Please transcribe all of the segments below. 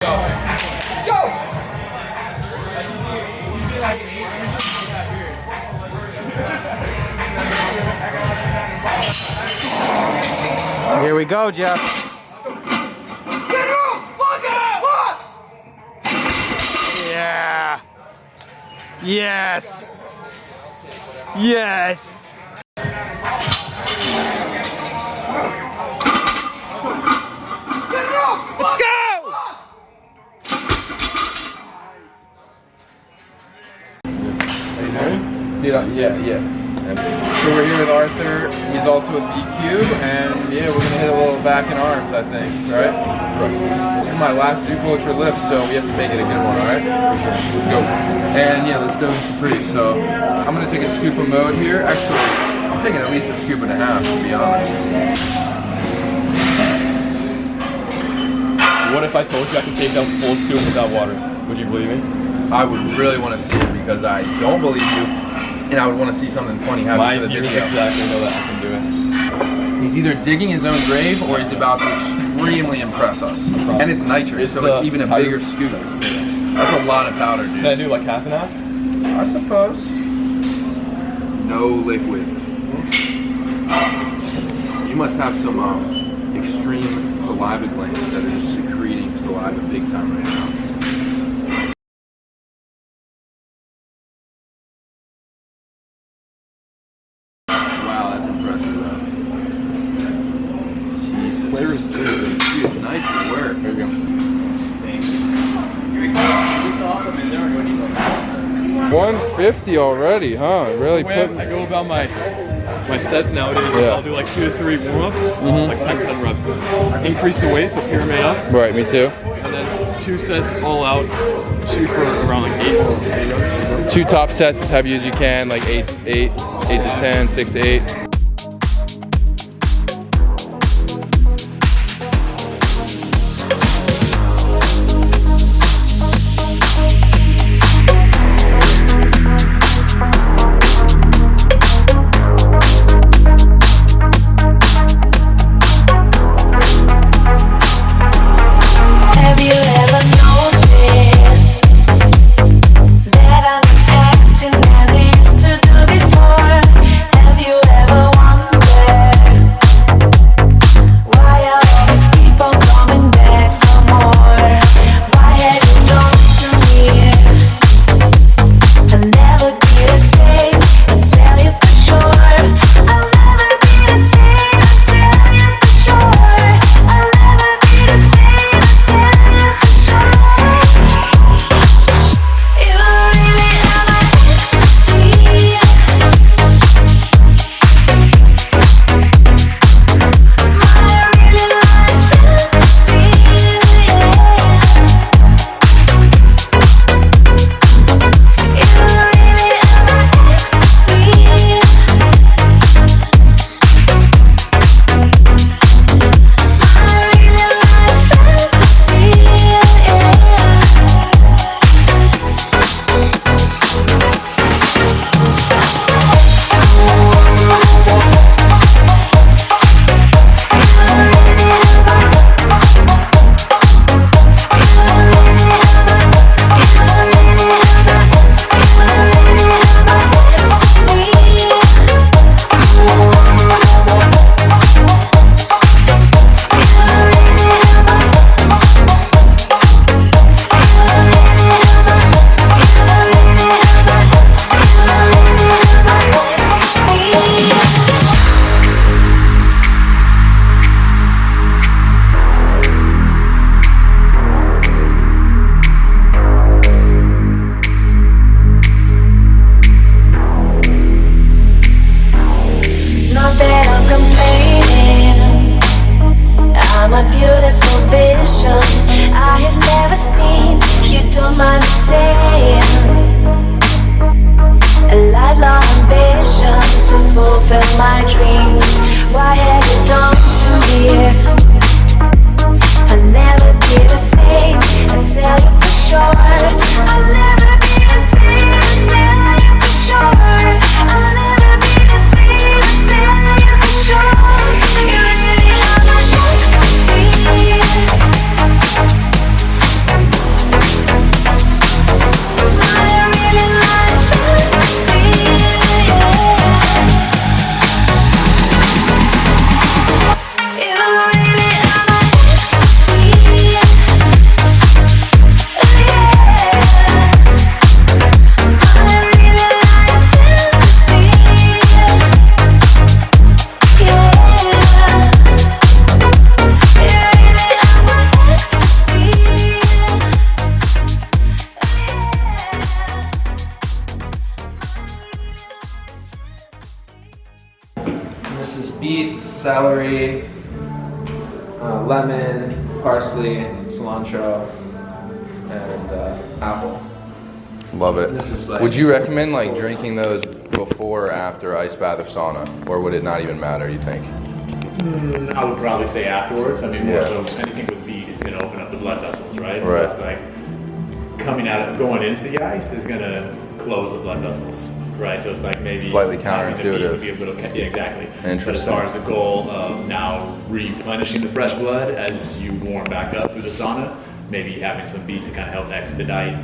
Here we go, Jeff. Yeah. Yes. Yes. Let's go. Yeah. So we're here with Arthur. He's also with EQ, and yeah, we're gonna hit a little back and arms, I think, right? Right. This is my last Super Ultra lift, so we have to make it a good one, all right? Let's go. And yeah, let's do some free. So I'm gonna take a scoop of mode here. Actually, I'm taking at least a scoop and a half, to be honest. What if I told you I could take a full scoop without water? Would you believe me? I would really want to see it because I don't believe you, and I would want to see something funny happen for the video. Exactly know that I can do it. He's either digging his own grave or he's about to extremely impress us. And it's nitrous, so it's even a bigger scoop. That's a lot of powder, dude. Can I do like half and half? I suppose. No liquid. You must have some extreme saliva glands that are just secreting saliva big time right now. Wow, that's impressive though. Jesus. Flavor's good. Dude, nice work. There you go. Thank you. You're awesome in there. 150 already, huh? Really put. I go about my sets nowadays is I'll do like 2 to 3 warm-ups, like 10 reps. Increase the weight, so pyramid up. Right, me too. And then 2 sets all out, shoot for around like 8 reps. 2 top sets as heavy as you can, like 8 to 10, 6 to 8. Have you ever celery, lemon, parsley, cilantro, and apple. Love it. This is like- Would you recommend like drinking those before or after ice bath or sauna, or would it not even matter? You think? I would probably say afterwards. I mean, more Yeah. so anything with beet is going to open up the blood vessels, right? Right. So it's like going into the ice is going to close the blood vessels, right? So it's like maybe Slightly having the beet counterintuitive. would be a little, yeah, exactly. But as Interesting. far as the goal of now replenishing the fresh blood as you warm back up through the sauna, maybe having some beet to kind of help expedite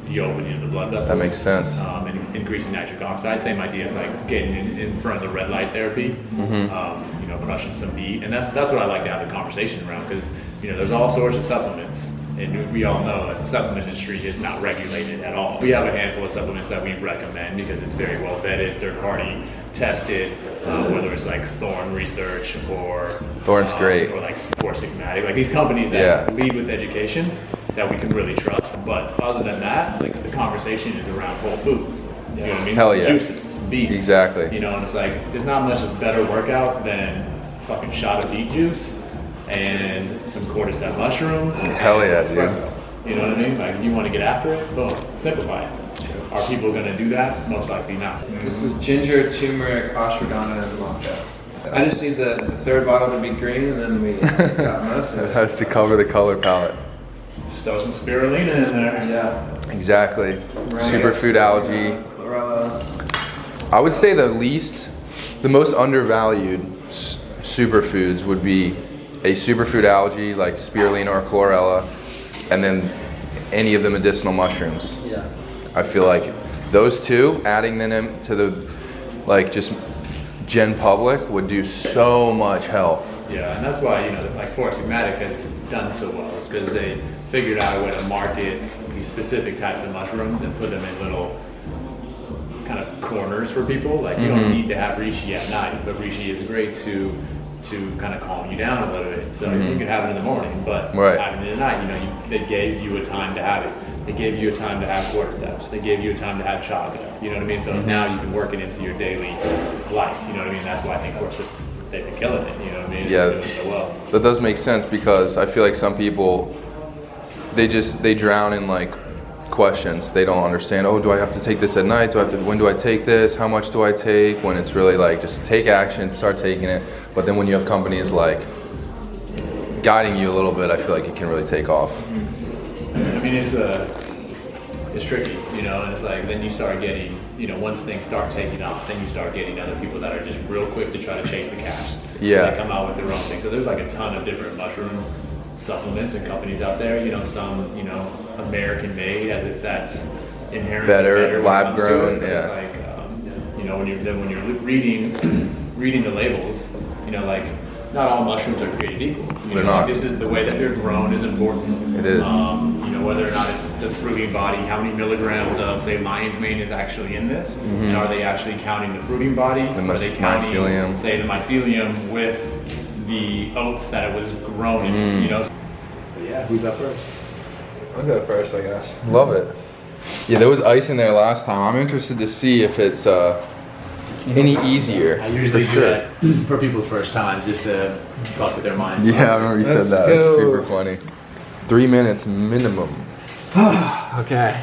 the opening of the blood vessels. That makes sense. And increasing nitric oxide. Same idea as like getting in front of the red light therapy. You know, crushing some beet, and that's what I like to have a conversation around, because you know there's all sorts of supplements, and we all know that the supplement industry is not regulated at all. We have a handful of supplements that we recommend because it's very well vetted, third party tested, whether it's like Thorne Research or Thorne's great. or like Four Sigmatic, like these companies that lead with education that we can really trust. But other than that, like the conversation is around whole foods. You know what I mean? Hell yeah. Juices, beets. Exactly. You know, and it's like there's not much of a better workout than a fucking shot of beet juice and some cordyceps mushrooms. Hell yeah, dude. espresso. You know what I mean? Like you want to get after it, boom, simplify it. Are people going to do that? Most likely not. This is ginger, turmeric, ashwagandha, and maca. I just need the third bottle to be green, and then we got most of It it. has to cover the color palette. Just throw some spirulina in there. Yeah. Exactly. Right. Superfood algae. Chlorella. I would say the most undervalued superfoods would be a superfood algae like spirulina or chlorella, and then any of the medicinal mushrooms. Yeah. I feel like those two, adding them to the like just gen public would do so much help. Yeah, and that's why, you know, like Four Sigmatic has done so well. It's because they figured out a way to market these specific types of mushrooms and put them in little kind of corners for people. Like you don't need to have reishi at night, but reishi is great to kind of calm you down a little bit. So you can have it in the morning, but having it at night, you know, they gave you a time to have it. They gave you a time to have cordyceps. They gave you a time to have chocolate. You know what I mean? So now you can work it into your daily life. You know what I mean? That's why I think cordyceps, they've been killing it. You know what I mean? Yeah. They're doing so well. That does make sense, because I feel like some people, they drown in like questions. They don't understand, oh, do I have to take this at night? When do I take this? How much do I take? When it's really like, just take action, start taking it. But then when you have companies like guiding you a little bit, I feel like it can really take off. I mean, it's tricky, you know, and it's like, then you start getting, you know, once things start taking off, then you start getting other people that are just real quick to try to chase the cash. Yeah. So they come out with their own thing. So there's like a ton of different mushroom supplements and companies out there, you know, some, you know, American made, as if that's inherently better lab when it comes to grown, it. But yeah. it's like, you know, when you're reading the labels, you know, like, not all mushrooms are created equal. You They're know, not. This is the way that they're grown is important. It is. You know, whether or not it's the fruiting body, how many milligrams of, say, lion's mane is actually in this, and are they actually counting the fruiting body? Are they counting, mycelium. say, the mycelium with the oats that it was grown in? You know. But yeah, who's up first? I'll go first, I guess. Love it. Yeah, there was ice in there last time. I'm interested to see if it's any easier. I usually for do sure. that for people's first times, just to fuck with their minds. Yeah, I remember you said Let's that. It's go. super funny. 3 minutes minimum. Okay.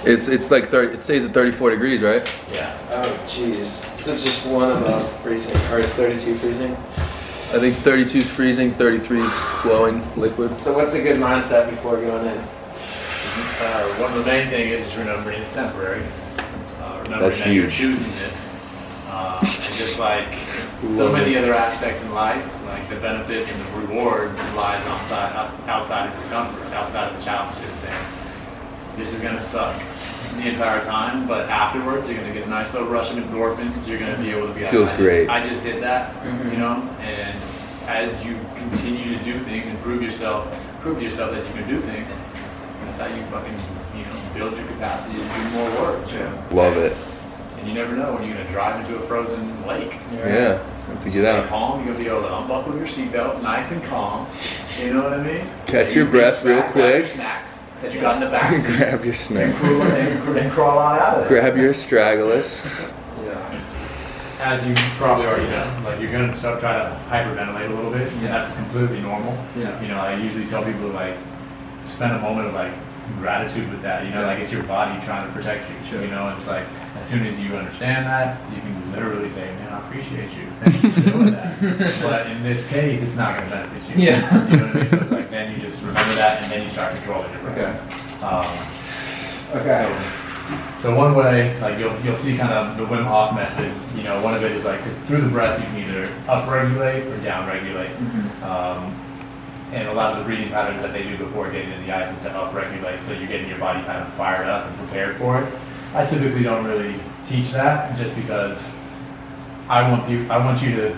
It's like 30. It stays at 34 degrees, right? Yeah. Oh, jeez. This is just one above freezing. Or it's 32 freezing. I think 32 is freezing, 33 is flowing liquid. So what's a good mindset before going in? One of the main things is remembering it's temporary. Remembering That's that you're huge. choosing this. And just like so many other aspects in life, like the benefits and the reward lies outside of discomfort, outside of the challenges. And this is gonna suck the entire time, but afterwards you're gonna get a nice little rush of endorphins. You're gonna be able to be like, Feels great. I just did that, you know. And as you continue to do things and prove to yourself that you can do things, that's how you fucking, you know, build your capacity to do more work. You know? Love it. And you never know when you're gonna drive into a frozen lake. Yeah, have to get Stay out. calm. You're gonna be able to unbuckle your seatbelt, nice and calm. You know what I mean? Catch And your you breath reach real back, grab your quick. snacks that you got in the back seat, Grab your snack. and crawl on out of there. Grab your astragalus. Yeah. as you probably already know, like you're gonna start try to hyperventilate a little bit, and that's completely normal. Yeah. You know, I usually tell people to like spend a moment of like gratitude with that. You know, like it's your body trying to protect you. Sure. You know, it's like as soon as you understand that, you can literally say, "Man, I appreciate you. Thank you for doing that." But in this case, it's not gonna benefit you. Yeah. You know what I mean? So it's like then you just remember that, and then you start controlling your breath. Okay. So one way, like you'll see kind of the Wim Hof method. You know, one of it is like 'cause through the breath you can either upregulate or downregulate. And a lot of the breathing patterns that they do before getting into the ice is to upregulate, so you're getting your body kind of fired up and prepared for it. I typically don't really teach that, just because I want you to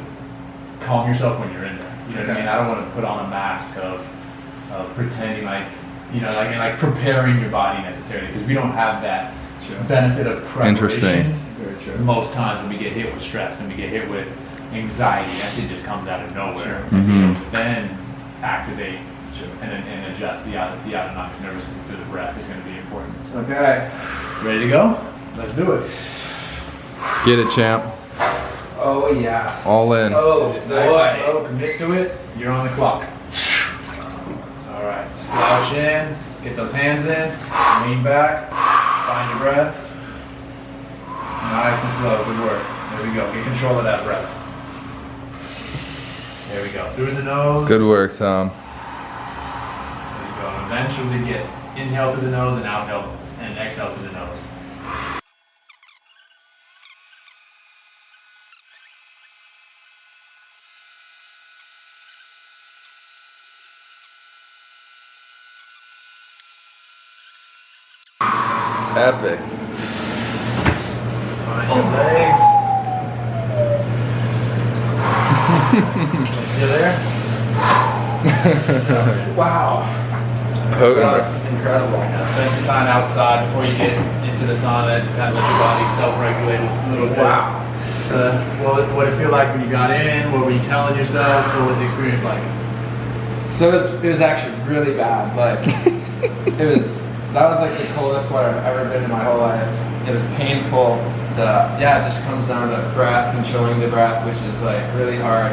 calm yourself when you're in there. You know what I mean? I don't want to put on a mask of pretending like, you know, like preparing your body necessarily, because we don't have that benefit of preparation. Interesting. Very true. Most times when we get hit with stress and we get hit with anxiety, that shit just comes out of nowhere. Then activate and adjust the autonomic nervous system through the breath is going to be important. So, Okay. ready to go? Let's do it. Get it, champ. Oh yes. All in. Oh Just boy. nice and slow, commit to it. You're on the clock. All right, slouch in, get those hands in, lean back, find your breath. Nice and slow, good work. There we go, get control of that breath. There we go, through the nose. Good work, Tom. There you go, and eventually get inhale through the nose and outhale and exhale through the nose. Epic. Find your legs. Still there? Wow. Potent. That was incredible. Yeah, spend some time outside before you get into the sauna. Just kind of let your body self-regulate a little bit. Wow. What did it feel like when you got in? What were you telling yourself? What was the experience like? So it was actually really bad. Like that was like the coldest sweat I've ever been in my whole life. It was painful. It just comes down to breath, controlling the breath, which is like really hard.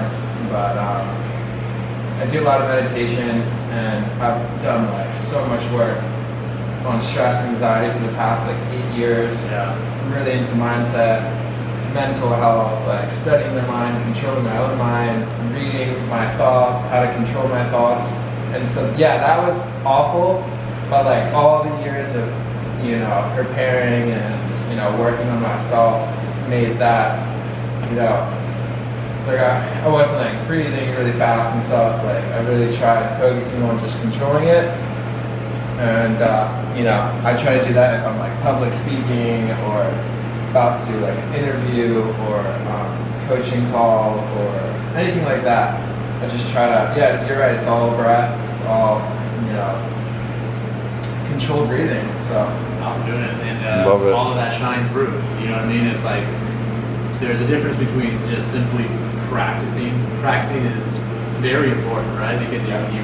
But I do a lot of meditation, and I've done like so much work on stress and anxiety for the past like 8 years. Yeah. I'm really into mindset, mental health, like studying the mind, controlling my own mind, reading my thoughts, how to control my thoughts. And so that was awful. But like all the years of, you know, preparing and, you know, working on myself made that, you know, like I wasn't like breathing really fast and stuff. Like I really tried focusing on just controlling it. And, you know, I try to do that if I'm like public speaking or about to do like an interview or coaching call or anything like that. I just try to, you're right, it's all breath, it's all, you know, controlled breathing. So Awesome doing it, and Love it. all of that shine through. You know what I mean? It's like there's a difference between just simply practicing. Practicing is very important, right? Because you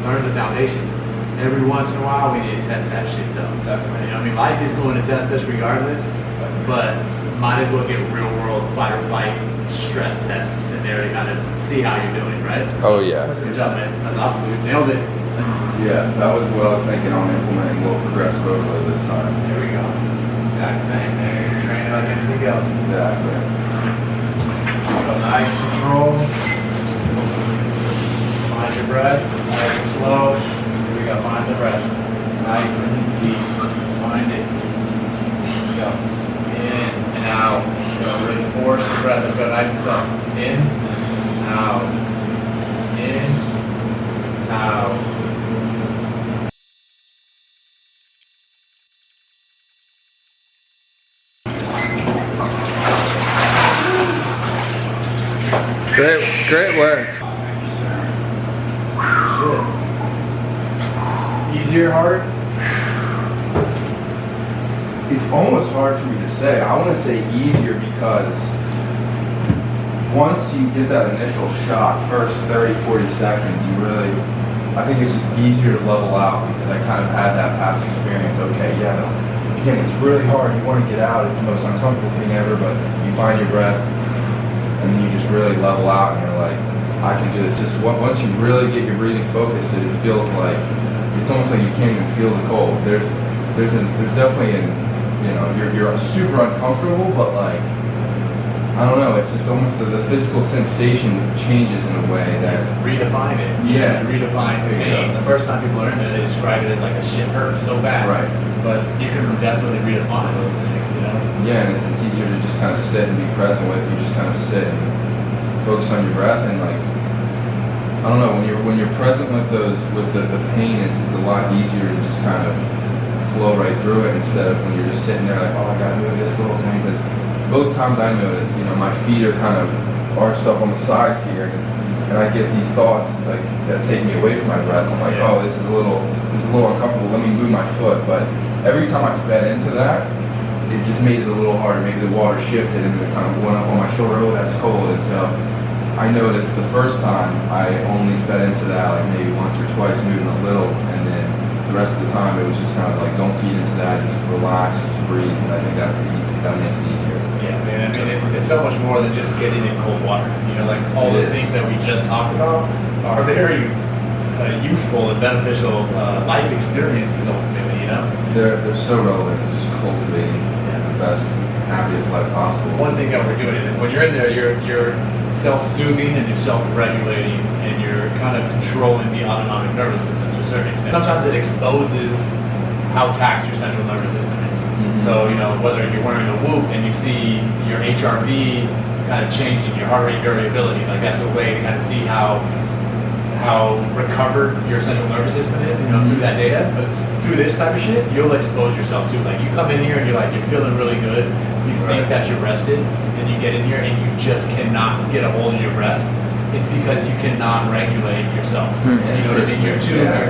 learn the foundations. Every once in a while, we need to test that shit though. Definitely. You know, I mean, life is going to test us regardless, but might as well get real world fight or flight stress tests in there to kind of see how you're doing, right? Oh yeah. Good job, man. That's awesome, dude. Nailed it. Yeah, that was what I was thinking on implementing more progressive overload this time. There we go. Exact same. There, you're training like anything else. Exactly. So nice control. Find your breath. Nice and slow. Here we go. Find the breath. Nice and deep. Find it. Let's go. In and out. So really force the breath. Let's go nice and slow. In, out. In, out. Great work. Good. Easier, harder? It's almost hard for me to say. I want to say easier because once you get that initial shot, first 30, 40 seconds, I think it's just easier to level out because I kind of had that past experience. Okay, again, it's really hard. You want to get out. It's the most uncomfortable thing ever, but you find your breath, and you just really level out, and you're like, I can do this. Just once you really get your breathing focused, it feels like it's almost like you can't even feel the cold. There's definitely you're super uncomfortable, but like, I don't know, it's just almost the physical sensation changes in a way that redefine it. Yeah. Redefine the pain. The first time people are in there, they describe it as like a shit hurt so bad. Right. But you can definitely redefine those things, you know? Yeah, and it's easier to just kind of sit and be present with. You just kind of sit and focus on your breath, and like, I don't know, when you're present with the pain, it's a lot easier to just kind of flow right through it, instead of when you're just sitting there like, oh, I gotta move this little thing. Because both times I noticed, my feet are kind of arched up on the sides here, and I get these thoughts, it's like, that take me away from my breath. I'm like, oh, this is a little uncomfortable, let me move my foot. But every time I fed into that, it just made it a little harder. Maybe the water shifted and it kind of went up on my shoulder, oh, that's cold. And so I noticed the first time I only fed into that like maybe once or twice, moving a little, and then the rest of the time it was just kind of like, don't feed into that, just relax, just breathe. And I think that makes it easier. Yeah, man. I mean, it's so much more than just getting in cold water. Like all the things that we just talked about are very useful and beneficial life experiences ultimately. They're so relevant to just cultivating the best, happiest life possible. One thing that we're doing is when you're in there, you're self-soothing and you're self-regulating, and you're kind of controlling the autonomic nervous system to a certain extent. Sometimes it exposes how taxed your central nervous system is. Mm-hmm. So, whether you're wearing a Whoop and you see your HRV kind of changing, your heart rate variability, like that's a way to kind of see how recovered your central nervous system is, through that data. But through this type of shit, you'll expose yourself to. Like, you come in here and you're feeling really good, you think that you're rested, and you get in here and you just cannot get a hold of your breath. It's because you cannot regulate yourself. You know what I mean? Your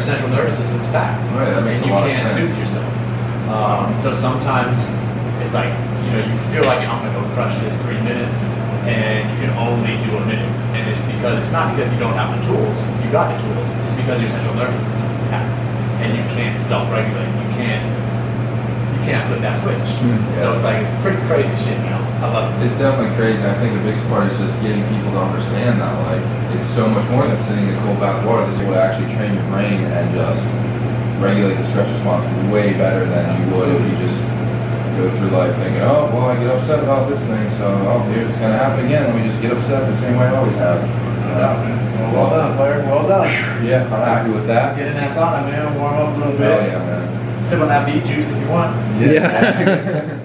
central nervous system's taxed, right, that makes and you can't soothe yourself. So sometimes it's like, you feel like, I'm gonna go crush this 3 minutes, and you can only do a minute. And it's not because you don't have the tools. You got the tools. It's because your central nervous system is taxed, and you can't self-regulate. You can't flip that switch. So it's like, it's pretty crazy shit. I love it. It's definitely crazy. I think the biggest part is just getting people to understand that, like, it's so much more than sitting in cold bath water. This will actually train your brain and just regulate the stress response way better than you would if you just go through life thinking, oh, well, I get upset about this thing, so here it's gonna happen again. Let me just get upset the same way I always have. Well done, player. Well done. Yeah, I'm happy with that. Get in that sauna, man. Warm up a little bit. Oh yeah, man. Sip on that beet juice if you want. Yeah.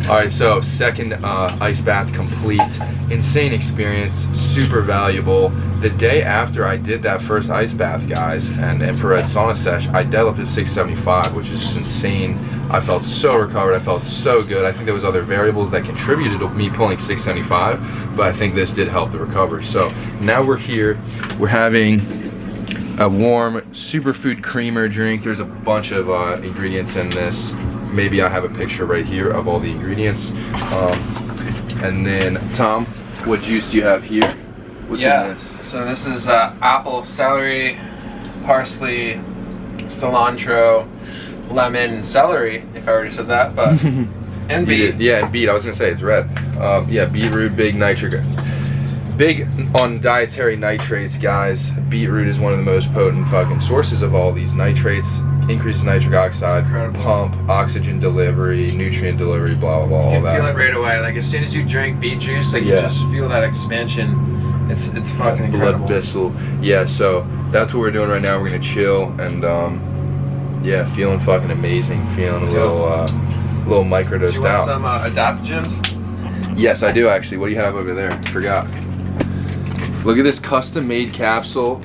All right, so second ice bath complete. Insane experience, super valuable. The day after I did that first ice bath, guys, and infrared sauna sesh, I deadlifted 675, which is just insane. I felt so recovered, I felt so good. I think there was other variables that contributed to me pulling 675, but I think this did help the recovery. So now we're here, we're having a warm Superfood creamer drink. There's a bunch of ingredients in this. Maybe I have a picture right here of all the ingredients. And then, Tom, what juice do you have here? What's in this? So this is apple, celery, parsley, cilantro, lemon, and celery, if I already said that, but and beet. Yeah, and beet. I was gonna say it's red. Yeah, beetroot, big on dietary nitrates, guys. Beetroot is one of the most potent fucking sources of all these nitrates. Increases nitric oxide, pump, oxygen delivery, nutrient delivery, blah blah blah. You can feel it right away. Like as soon as you drink beet juice, like you just feel that expansion. It's fucking incredible. Blood vessel. Yeah, so that's what we're doing right now. We're gonna chill and yeah, feeling fucking amazing. Feeling a little microdosed out. Do you want some adaptogens? Yes, I do actually. What do you have over there? Forgot. Look at this custom made capsule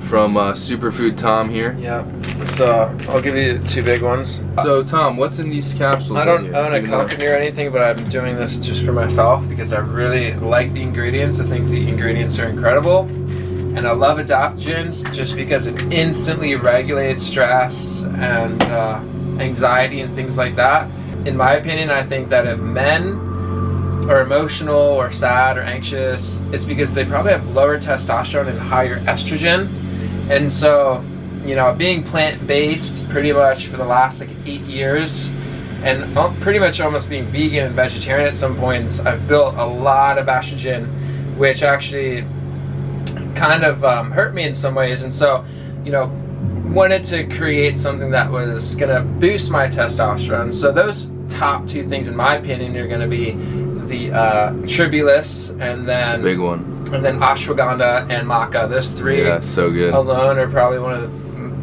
from Superfood Tom here. Yeah. So I'll give you 2 big ones. So Tom, what's in these capsules? I don't own a company or anything, but I'm doing this just for myself because I really like the ingredients. I think the ingredients are incredible. And I love adaptogens just because it instantly regulates stress and anxiety and things like that. In my opinion, I think that if men are emotional or sad or anxious, it's because they probably have lower testosterone and higher estrogen. And so, being plant-based pretty much for the last 8 years, and pretty much almost being vegan and vegetarian at some points, I've built a lot of estrogen, which actually kind of hurt me in some ways. And so, you know, wanted to create something that was gonna boost my testosterone. So those top two things, in my opinion, are gonna be the tribulus, and That's a then big one. and then ashwagandha and maca. Those three Yeah, it's so good. alone are probably one of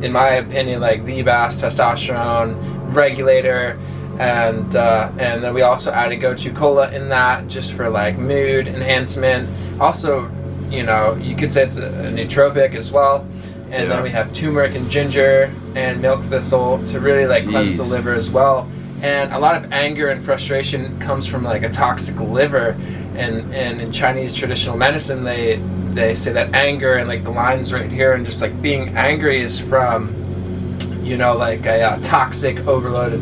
the, in my opinion, like the best testosterone regulator. And then we also added gotu kola in that, just for like mood enhancement. Also, you know, you could say it's a nootropic as well. And Yeah. then we have turmeric and ginger and milk thistle to really like cleanse the Jeez. liver as well. And a lot of anger and frustration comes from like a toxic liver. And in Chinese traditional medicine, they say that anger, and like the lines right here, and just like being angry is from, you know, like a toxic, overloaded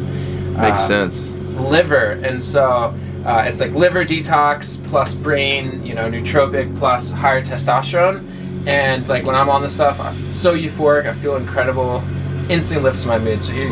Makes sense. liver. And so it's like liver detox plus brain, you know, nootropic plus higher testosterone. And like when I'm on this stuff, I'm so euphoric, I feel incredible, instantly lifts my mood. So here you go.